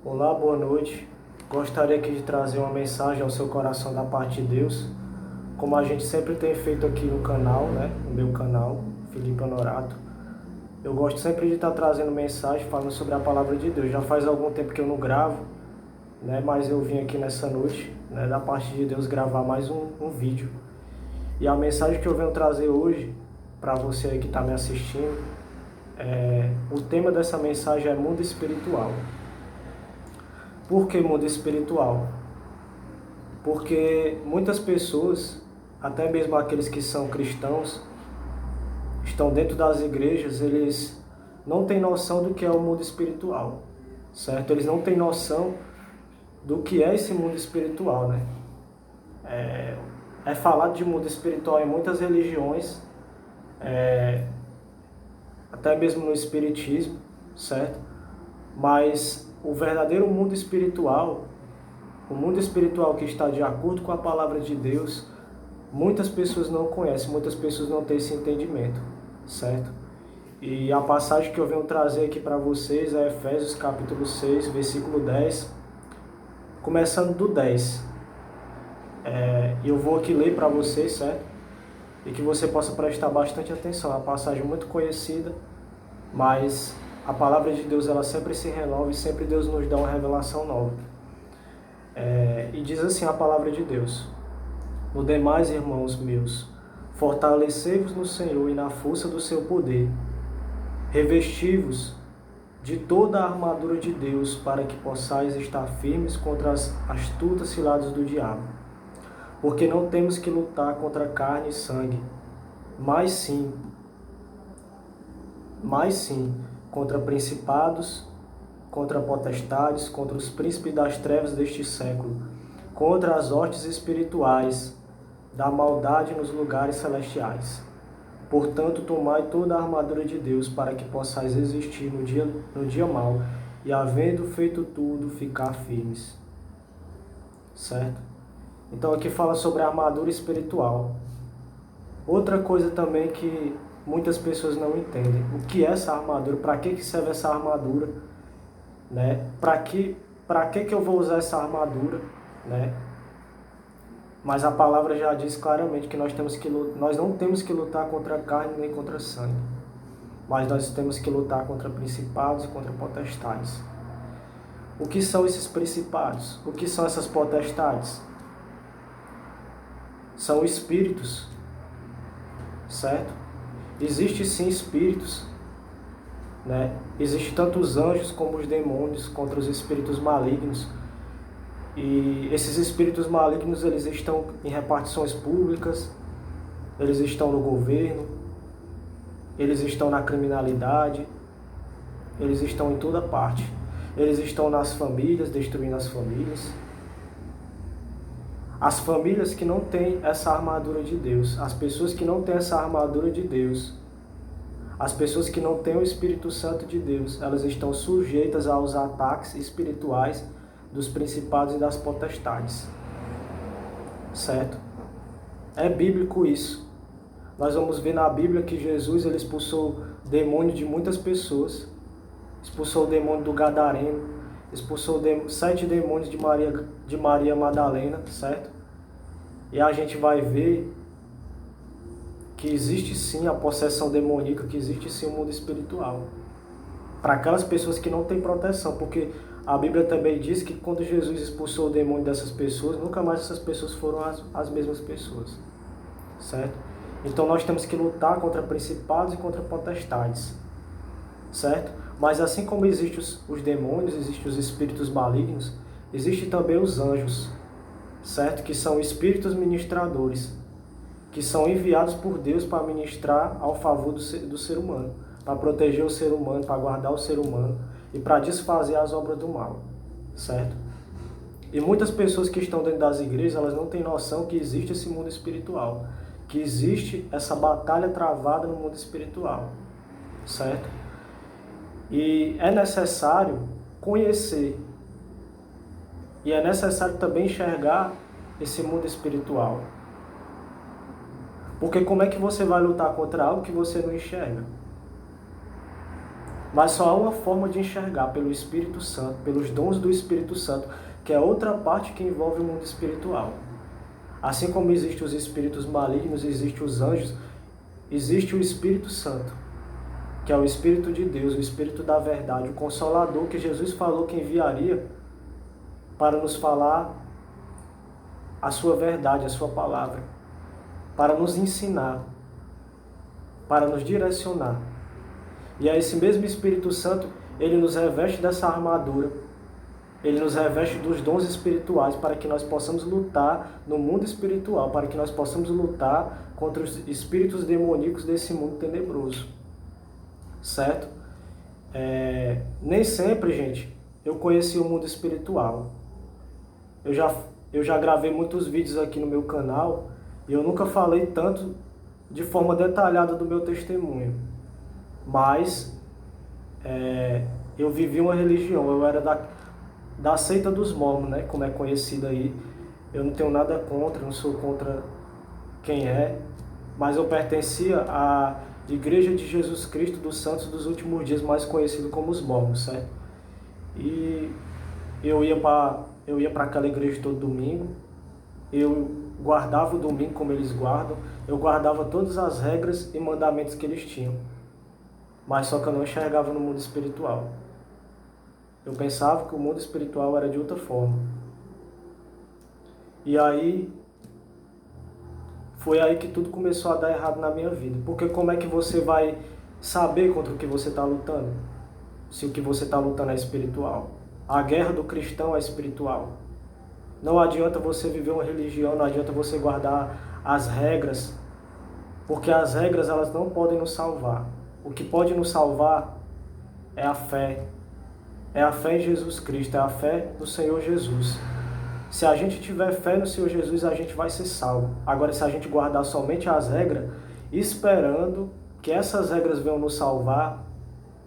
Olá, boa noite. Gostaria aqui de trazer uma mensagem ao seu coração da parte de Deus, como a gente sempre tem feito aqui no canal, né? No meu canal, Felipe Honorato. Eu gosto sempre de estar trazendo mensagem falando sobre a palavra de Deus. Já faz algum tempo que eu não gravo, né? Mas eu vim aqui nessa noite, né? Da parte de Deus gravar mais um vídeo. E a mensagem que eu venho trazer hoje, para você aí que está me assistindo, o tema dessa mensagem é mundo espiritual. Por que mundo espiritual? Porque muitas pessoas, até mesmo aqueles que são cristãos, estão dentro das igrejas, eles não têm noção do que é o mundo espiritual, certo? Eles não têm noção do que é esse mundo espiritual, né? É falado de mundo espiritual em muitas religiões, até mesmo no espiritismo, certo? Mas o verdadeiro mundo espiritual, o mundo espiritual que está de acordo com a palavra de Deus, muitas pessoas não conhecem, muitas pessoas não têm esse entendimento, certo? E a passagem que eu venho trazer aqui para vocês é Efésios capítulo 6, versículo 10, começando do 10. E eu vou aqui ler para vocês, certo? E que você possa prestar bastante atenção. É uma passagem muito conhecida, mas a palavra de Deus ela sempre se renova e sempre Deus nos dá uma revelação nova. E diz assim a palavra de Deus: No demais, irmãos meus, fortalecei-vos no Senhor e na força do seu poder. Revesti-vos de toda a armadura de Deus, para que possais estar firmes contra as astutas ciladas do diabo. Porque não temos que lutar contra carne e sangue, mas sim contra principados, contra potestades, contra os príncipes das trevas deste século, contra as hostes espirituais da maldade nos lugares celestiais. Portanto, tomai toda a armadura de Deus, para que possais resistir no dia mau, e havendo feito tudo, ficar firmes. Certo? Então aqui fala sobre a armadura espiritual. Outra coisa também que muitas pessoas não entendem. O que é essa armadura? Para que serve essa armadura? Né? Para que eu vou usar essa armadura? Né? Mas a palavra já diz claramente que nós não temos que lutar contra a carne nem contra sangue. Mas nós temos que lutar contra principados e contra potestades. O que são esses principados? O que são essas potestades? São espíritos, certo? Existem sim espíritos, né? Existem tanto os anjos como os demônios contra os espíritos malignos. E esses espíritos malignos, eles estão em repartições públicas, eles estão no governo, eles estão na criminalidade, eles estão em toda parte. Eles estão nas famílias, destruindo as famílias. As famílias que não têm essa armadura de Deus, as pessoas que não têm essa armadura de Deus, as pessoas que não têm o Espírito Santo de Deus, elas estão sujeitas aos ataques espirituais dos principados e das potestades. Certo? É bíblico isso. Nós vamos ver na Bíblia que Jesus ele expulsou demônio de muitas pessoas. Expulsou o demônio do Gadareno, expulsou 7 demônios de Maria Madalena, certo? E a gente vai ver que existe sim a possessão demoníaca, que existe sim o mundo espiritual. Para aquelas pessoas que não têm proteção, porque a Bíblia também diz que quando Jesus expulsou o demônio dessas pessoas, nunca mais essas pessoas foram as mesmas pessoas, certo? Então nós temos que lutar contra principados e contra potestades, certo? Mas assim como existem os demônios, existem os espíritos malignos, existem também os anjos, certo? Que são espíritos ministradores, que são enviados por Deus para ministrar ao favor do ser humano, para proteger o ser humano, para guardar o ser humano e para desfazer as obras do mal, certo? E muitas pessoas que estão dentro das igrejas, elas não têm noção que existe esse mundo espiritual, que existe essa batalha travada no mundo espiritual, certo? E é necessário conhecer, e é necessário também enxergar esse mundo espiritual. Porque como é que você vai lutar contra algo que você não enxerga? Mas só há uma forma de enxergar pelo Espírito Santo, pelos dons do Espírito Santo, que é outra parte que envolve o mundo espiritual. Assim como existem os espíritos malignos, existem os anjos, existe o Espírito Santo, que é o Espírito de Deus, o Espírito da verdade, o Consolador que Jesus falou que enviaria para nos falar a sua verdade, a sua palavra, para nos ensinar, para nos direcionar. E é esse mesmo Espírito Santo, ele nos reveste dessa armadura, ele nos reveste dos dons espirituais para que nós possamos lutar no mundo espiritual, para que nós possamos lutar contra os espíritos demoníacos desse mundo tenebroso. Certo? Nem sempre, gente, eu conheci o mundo espiritual. Eu já gravei muitos vídeos aqui no meu canal e eu nunca falei tanto de forma detalhada do meu testemunho. Mas eu vivi uma religião, eu era da seita dos mormons, né? Como é conhecida aí. Eu não tenho nada contra, não sou contra quem é, mas eu pertencia à Igreja de Jesus Cristo dos Santos dos Últimos Dias, mais conhecido como os mormons, certo? E eu ia para aquela igreja todo domingo, eu guardava o domingo como eles guardam, eu guardava todas as regras e mandamentos que eles tinham, mas só que eu não enxergava no mundo espiritual. Eu pensava que o mundo espiritual era de outra forma. E aí, foi aí que tudo começou a dar errado na minha vida. Porque como é que você vai saber contra o que você está lutando? Se o que você está lutando é espiritual. A guerra do cristão é espiritual. Não adianta você viver uma religião, não adianta você guardar as regras, porque as regras elas não podem nos salvar. O que pode nos salvar é a fé. É a fé em Jesus Cristo, é a fé no Senhor Jesus. Se a gente tiver fé no Senhor Jesus, a gente vai ser salvo. Agora, se a gente guardar somente as regras, esperando que essas regras venham nos salvar,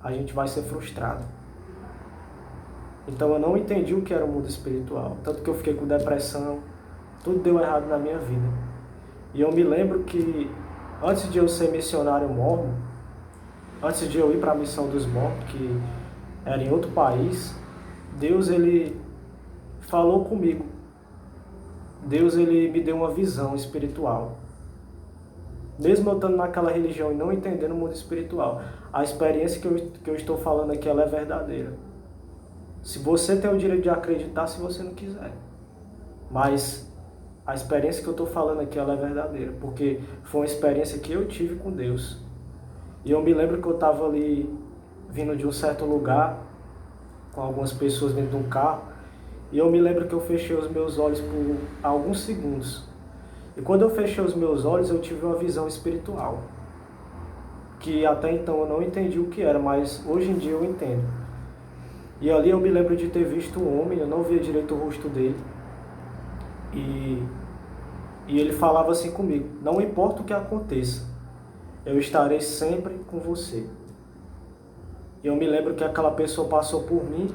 a gente vai ser frustrado. Então eu não entendi o que era o mundo espiritual. Tanto que eu fiquei com depressão, tudo deu errado na minha vida. E eu me lembro que antes de eu ser missionário mormon, antes de eu ir para a missão dos mormons, que era em outro país, Deus ele falou comigo. Deus ele me deu uma visão espiritual. Mesmo eu estando naquela religião e não entendendo o mundo espiritual, a experiência que eu estou falando aqui ela é verdadeira. Se você tem o direito de acreditar, se você não quiser. Mas a experiência que eu estou falando aqui ela é verdadeira, porque foi uma experiência que eu tive com Deus. E eu me lembro que eu estava ali vindo de um certo lugar com algumas pessoas dentro de um carro. E eu me lembro que eu fechei os meus olhos por alguns segundos. E quando eu fechei os meus olhos, eu tive uma visão espiritual. Que até então eu não entendi o que era, mas hoje em dia eu entendo. E ali eu me lembro de ter visto um homem, eu não via direito o rosto dele. E ele falava assim comigo: não importa o que aconteça, eu estarei sempre com você. E eu me lembro que aquela pessoa passou por mim.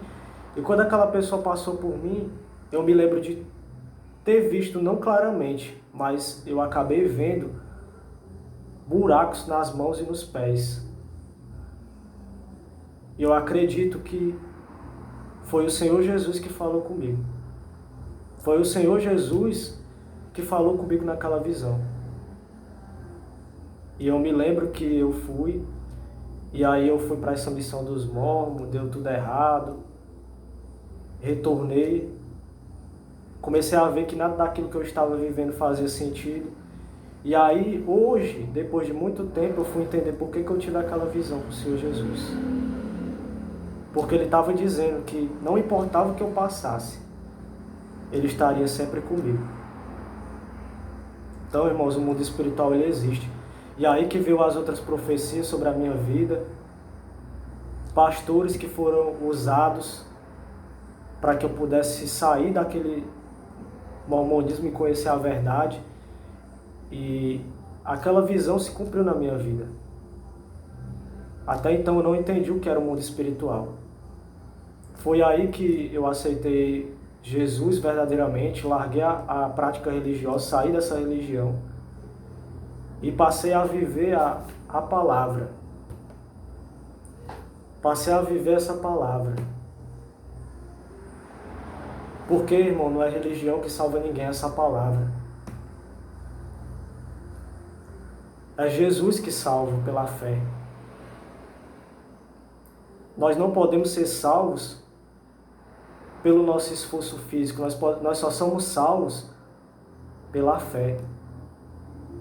E quando aquela pessoa passou por mim, eu me lembro de ter visto, não claramente, mas eu acabei vendo buracos nas mãos e nos pés. E eu acredito que foi o Senhor Jesus que falou comigo. Foi o Senhor Jesus que falou comigo naquela visão. E eu me lembro que eu fui, e aí eu fui para essa missão dos mormons, deu tudo errado. Retornei, comecei a ver que nada daquilo que eu estava vivendo fazia sentido. E aí, hoje, depois de muito tempo, eu fui entender por que eu tive aquela visão com o Senhor Jesus. Porque Ele estava dizendo que não importava o que eu passasse, Ele estaria sempre comigo. Então, irmãos, o mundo espiritual ele existe. E aí que veio as outras profecias sobre a minha vida, pastores que foram usados para que eu pudesse sair daquele mormonismo e conhecer a verdade. E aquela visão se cumpriu na minha vida. Até então eu não entendi o que era o mundo espiritual. Foi aí que eu aceitei Jesus verdadeiramente, larguei a prática religiosa, saí dessa religião e passei a viver a palavra. Passei a viver essa palavra. Porque, irmão, não é religião que salva ninguém, é essa palavra. É Jesus que salva pela fé. Nós não podemos ser salvos pelo nosso esforço físico. Nós só somos salvos pela fé.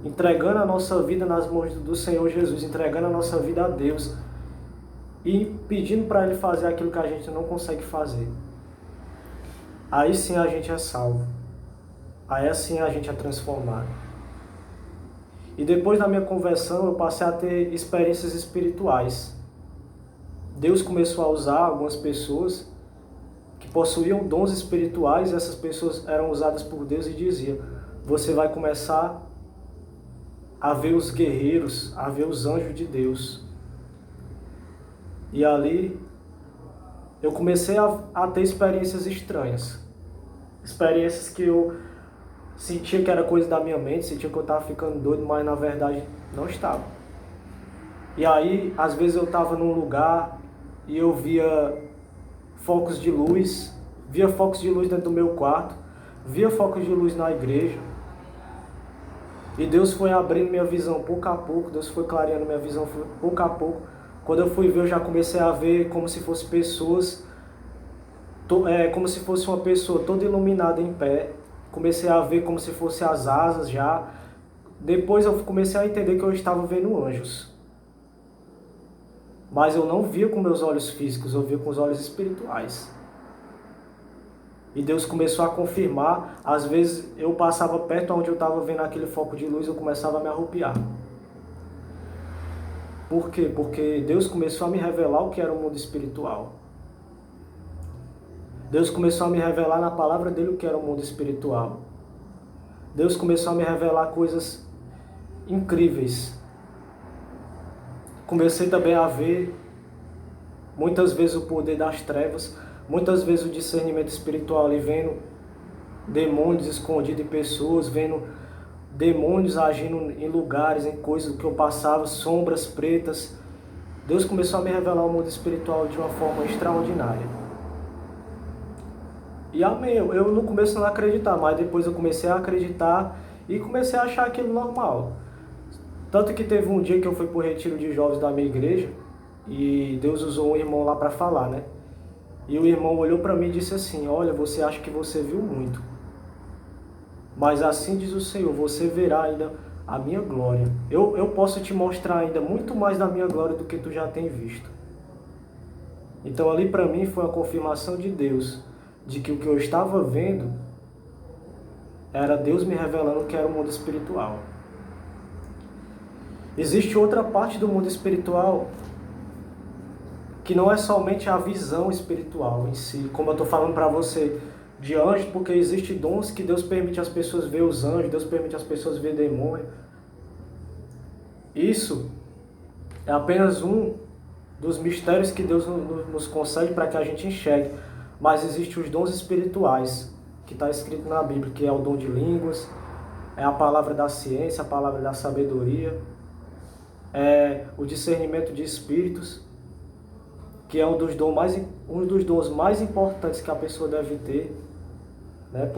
Entregando a nossa vida nas mãos do Senhor Jesus, entregando a nossa vida a Deus e pedindo para Ele fazer aquilo que a gente não consegue fazer. Aí sim a gente é salvo. Aí sim a gente é transformado. E depois da minha conversão eu passei a ter experiências espirituais. Deus começou a usar algumas pessoas que possuíam dons espirituais, e essas pessoas eram usadas por Deus e dizia: você vai começar a ver os guerreiros, a ver os anjos de Deus. E ali eu comecei a ter experiências estranhas. Experiências que eu sentia que era coisa da minha mente, sentia que eu estava ficando doido, mas na verdade não estava. E aí, às vezes eu estava num lugar e eu via focos de luz, via focos de luz dentro do meu quarto, via focos de luz na igreja. E Deus foi abrindo minha visão pouco a pouco, Deus foi clareando minha visão pouco a pouco. Quando eu fui ver, eu já comecei a ver como se fossem pessoas, como se fosse uma pessoa toda iluminada em pé. Comecei a ver como se fossem as asas já. Depois eu comecei a entender que eu estava vendo anjos. Mas eu não via com meus olhos físicos, eu via com os olhos espirituais. E Deus começou a confirmar. Às vezes eu passava perto onde eu estava vendo aquele foco de luz, eu começava a me arrepiar. Por quê? Porque Deus começou a me revelar o que era o mundo espiritual. Deus começou a me revelar na palavra dele o que era o mundo espiritual. Deus começou a me revelar coisas incríveis. Comecei também a ver muitas vezes o poder das trevas, muitas vezes o discernimento espiritual ali, vendo demônios escondidos em pessoas, vendo demônios agindo em lugares, em coisas que eu passava, sombras pretas. Deus começou a me revelar o mundo espiritual de uma forma extraordinária. E amém, eu no começo não acreditava, mas depois eu comecei a acreditar e comecei a achar aquilo normal. Tanto que teve um dia que eu fui para o retiro de jovens da minha igreja e Deus usou um irmão lá para falar, né? E o irmão olhou para mim e disse assim: olha, você acha que você viu muito, mas assim diz o Senhor, você verá ainda a minha glória. Eu posso te mostrar ainda muito mais da minha glória do que tu já tem visto. Então ali para mim foi a confirmação de Deus, de que o que eu estava vendo era Deus me revelando que era o mundo espiritual. Existe outra parte do mundo espiritual que não é somente a visão espiritual em si, como eu estou falando para você de anjos, porque existem dons que Deus permite as pessoas ver os anjos, Deus permite as pessoas ver demônio. Isso é apenas um dos mistérios que Deus nos concede para que a gente enxergue. Mas existem os dons espirituais, que está escrito na Bíblia, que é o dom de línguas, é a palavra da ciência, a palavra da sabedoria, é o discernimento de espíritos, que é um dos dons mais importantes que a pessoa deve ter, né?